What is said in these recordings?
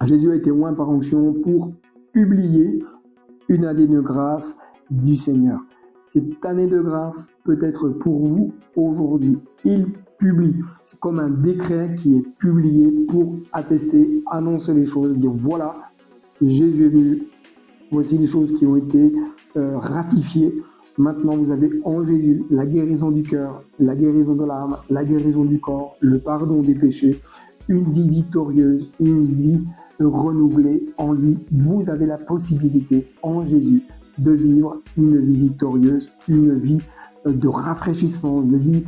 Jésus a été oint par onction pour publier une année de grâce du Seigneur. Cette année de grâce peut être pour vous aujourd'hui. Il publie. C'est comme un décret qui est publié pour attester, annoncer les choses, dire voilà, Jésus est venu. Voici les choses qui ont été ratifiées. Maintenant, vous avez en Jésus la guérison du cœur, la guérison de l'âme, la guérison du corps, le pardon des péchés, une vie victorieuse, une vie renouvelée en lui. Vous avez la possibilité en Jésus de vivre une vie victorieuse, une vie de rafraîchissement, une vie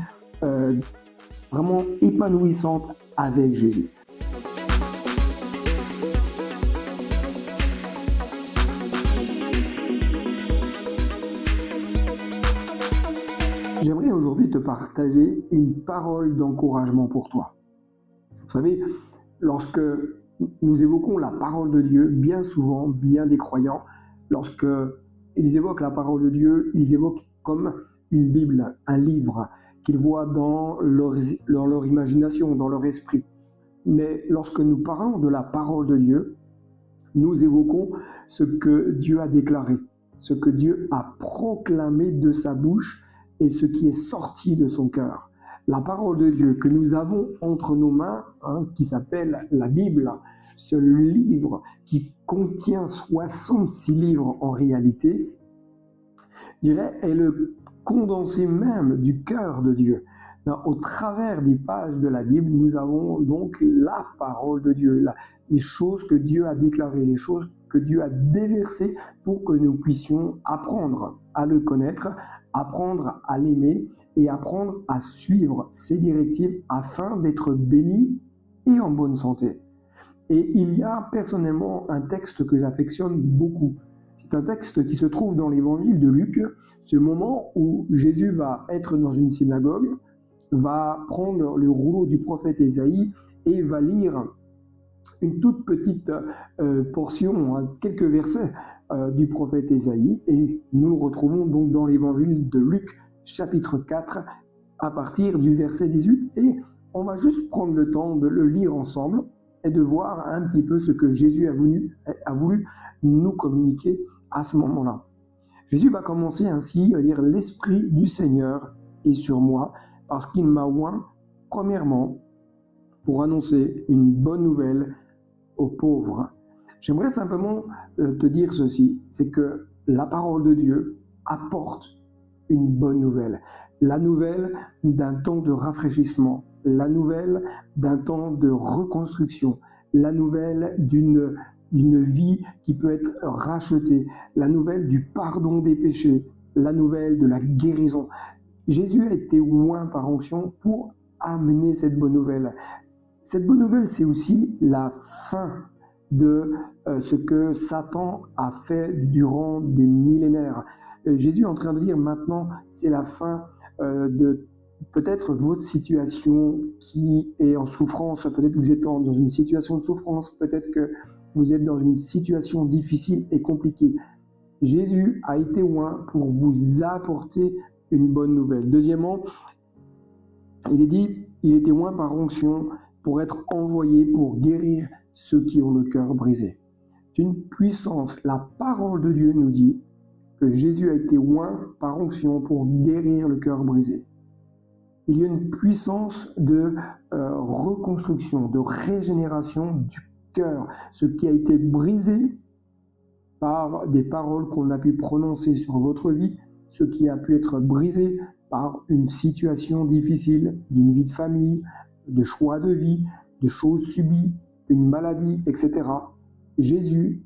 vraiment épanouissante avec Jésus. J'aimerais aujourd'hui te partager une parole d'encouragement pour toi. Vous savez, lorsque nous évoquons la parole de Dieu, bien souvent, bien des croyants, lorsque ils évoquent la parole de Dieu, ils évoquent comme une Bible, un livre qu'ils voient dans leur imagination, dans leur esprit. Mais lorsque nous parlons de la parole de Dieu, nous évoquons ce que Dieu a déclaré, ce que Dieu a proclamé de sa bouche et ce qui est sorti de son cœur. La parole de Dieu que nous avons entre nos mains, qui s'appelle la Bible, ce livre qui contient 66 livres en réalité, je dirais, est le condensé même du cœur de Dieu. Au travers des pages de la Bible, nous avons donc la parole de Dieu, les choses que Dieu a déclarées, les choses que Dieu a déversées pour que nous puissions apprendre à le connaître, apprendre à l'aimer et apprendre à suivre ses directives afin d'être bénis et en bonne santé. Et il y a personnellement un texte que j'affectionne beaucoup. C'est un texte qui se trouve dans l'évangile de Luc, ce moment où Jésus va être dans une synagogue, va prendre le rouleau du prophète Ésaïe et va lire une toute petite portion, quelques versets du prophète Ésaïe, et nous le retrouvons donc dans l'évangile de Luc, chapitre 4, à partir du verset 18, et on va juste prendre le temps de le lire ensemble et de voir un petit peu ce que Jésus a voulu nous communiquer à ce moment-là. Jésus va commencer ainsi à dire « L'Esprit du Seigneur est sur moi, parce qu'il m'a oint, premièrement, pour annoncer une bonne nouvelle aux pauvres. » J'aimerais simplement te dire ceci, c'est que la parole de Dieu apporte une bonne nouvelle. La nouvelle d'un temps de rafraîchissement, la nouvelle d'un temps de reconstruction, la nouvelle d'une vie qui peut être rachetée, la nouvelle du pardon des péchés, la nouvelle de la guérison. Jésus a été oint par onction pour amener cette bonne nouvelle. Cette bonne nouvelle, c'est aussi la fin de ce que Satan a fait durant des millénaires. Jésus est en train de dire maintenant, c'est la fin de peut-être votre situation qui est en souffrance, peut-être que vous êtes dans une situation de souffrance, peut-être que vous êtes dans une situation difficile et compliquée. Jésus a été oint pour vous apporter une bonne nouvelle. Deuxièmement, il est dit, il était oint par onction pour être envoyé pour guérir ceux qui ont le cœur brisé. C'est une puissance. La parole de Dieu nous dit que Jésus a été oint par onction pour guérir le cœur brisé. Il y a une puissance de reconstruction, de régénération du cœur. Ce qui a été brisé par des paroles qu'on a pu prononcer sur votre vie, ce qui a pu être brisé par une situation difficile, d'une vie de famille, de choix de vie, de choses subies, une maladie, etc. Jésus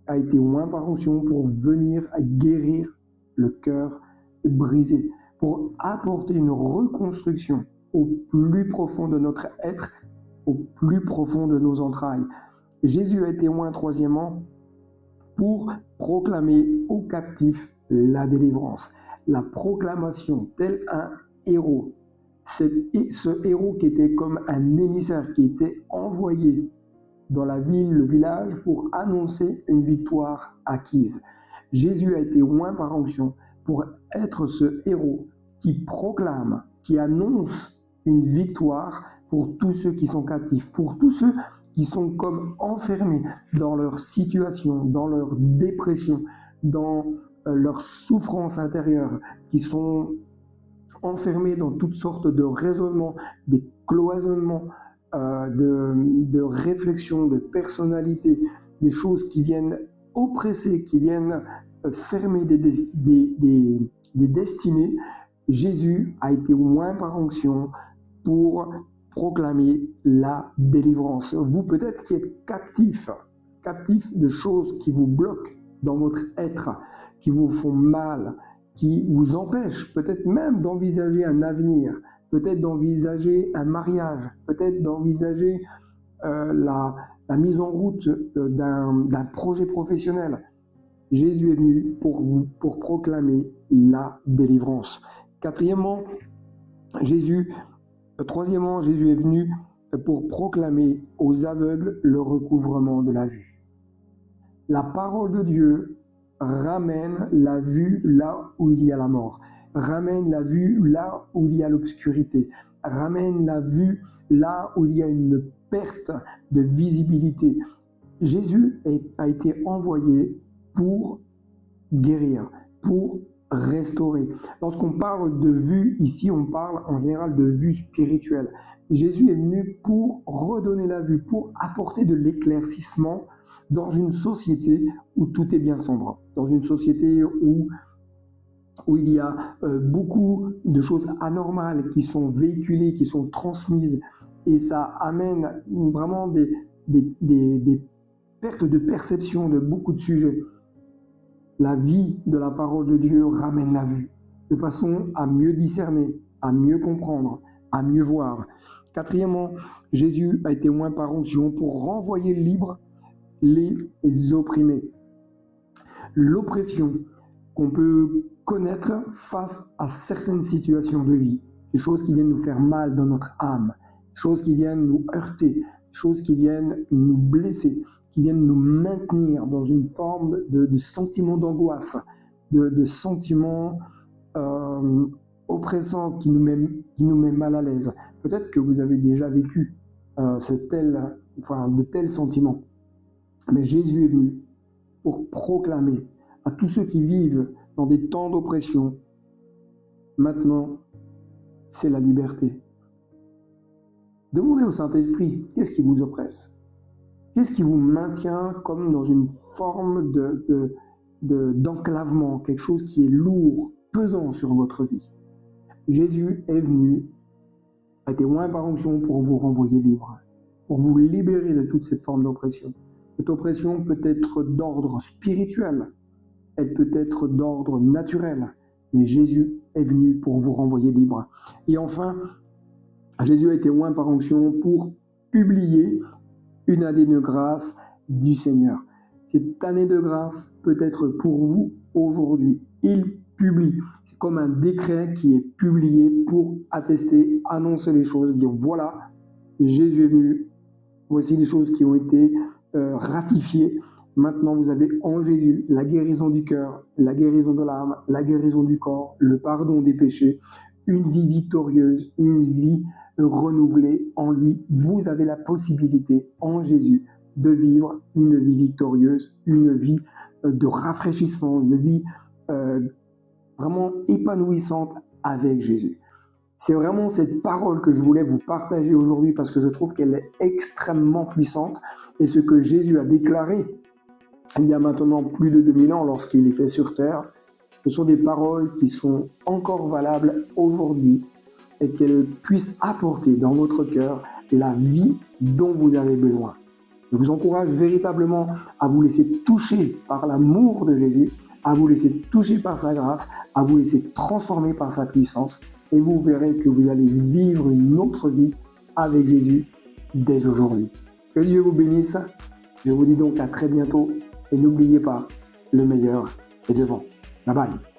a été oint par onction pour venir guérir le cœur brisé, pour apporter une reconstruction au plus profond de notre être, au plus profond de nos entrailles. Jésus a été oint, troisièmement, pour proclamer aux captifs la délivrance. La proclamation, tel un héros. Ce héros qui était comme un émissaire, qui était envoyé dans la ville, le village, pour annoncer une victoire acquise. Jésus a été oint par onction pour être ce héros qui proclame, qui annonce une victoire pour tous ceux qui sont captifs, pour tous ceux qui sont comme enfermés dans leur situation, dans leur dépression, dans leur souffrance intérieure, qui sont enfermés dans toutes sortes de raisonnements, des cloisonnements, de réflexions, de personnalités, des choses qui viennent oppresser, qui viennent fermer des destinées. Jésus a été oint par onction pour proclamer la délivrance. Vous peut-être qui êtes captif de choses qui vous bloquent dans votre être, qui vous font mal, qui vous empêchent peut-être même d'envisager un avenir, peut-être d'envisager un mariage, peut-être d'envisager la mise en route d'un projet professionnel. Jésus est venu pour proclamer la délivrance. Troisièmement, Jésus est venu pour proclamer aux aveugles le recouvrement de la vue. La parole de Dieu ramène la vue là où il y a la mort, ramène la vue là où il y a l'obscurité, ramène la vue là où il y a une perte de visibilité. Jésus a été envoyé pour guérir, pour restaurer. Lorsqu'on parle de vue, ici on parle en général de vue spirituelle. Jésus est venu pour redonner la vue, pour apporter de l'éclaircissement dans une société où tout est bien sombre, dans une société où il y a beaucoup de choses anormales qui sont véhiculées, qui sont transmises, et ça amène vraiment des pertes de perception de beaucoup de sujets. La vie de la parole de Dieu ramène la vue, de façon à mieux discerner, à mieux comprendre, à mieux voir. Quatrièmement, Jésus a été oint par onction pour renvoyer libres les opprimés. L'oppression qu'on peut connaître face à certaines situations de vie, des choses qui viennent nous faire mal dans notre âme, des choses qui viennent nous heurter, des choses qui viennent nous blesser, qui viennent nous maintenir dans une forme de sentiment d'angoisse, de sentiment oppressant qui nous met mal à l'aise. Peut-être que vous avez déjà vécu de tels sentiments. Mais Jésus est venu pour proclamer à tous ceux qui vivent dans des temps d'oppression, maintenant, c'est la liberté. Demandez au Saint-Esprit, qu'est-ce qui vous oppresse ? Qu'est-ce qui vous maintient comme dans une forme d'enclavement, quelque chose qui est lourd, pesant sur votre vie ? Jésus est venu, a été oint par onction pour vous renvoyer libre, pour vous libérer de toute cette forme d'oppression. Cette oppression peut être d'ordre spirituel, elle peut être d'ordre naturel, mais Jésus est venu pour vous renvoyer libre. Et enfin, Jésus a été oint par onction pour publier une année de grâce du Seigneur. Cette année de grâce peut être pour vous aujourd'hui. Il publie. C'est comme un décret qui est publié pour attester, annoncer les choses, dire voilà, Jésus est venu. Voici les choses qui ont été ratifiées. Maintenant, vous avez en Jésus la guérison du cœur, la guérison de l'âme, la guérison du corps, le pardon des péchés, une vie victorieuse, une vie renouvelée en lui. Vous avez la possibilité en Jésus de vivre une vie victorieuse, une vie de rafraîchissement, une vie vraiment épanouissante avec Jésus. C'est vraiment cette parole que je voulais vous partager aujourd'hui parce que je trouve qu'elle est extrêmement puissante et ce que Jésus a déclaré il y a maintenant plus de 2000 ans lorsqu'il était sur terre, ce sont des paroles qui sont encore valables aujourd'hui et qu'elles puissent apporter dans votre cœur la vie dont vous avez besoin. Je vous encourage véritablement à vous laisser toucher par l'amour de Jésus, à vous laisser toucher par sa grâce, à vous laisser transformer par sa puissance et vous verrez que vous allez vivre une autre vie avec Jésus dès aujourd'hui. Que Dieu vous bénisse. Je vous dis donc à très bientôt et n'oubliez pas, le meilleur est devant. Bye bye.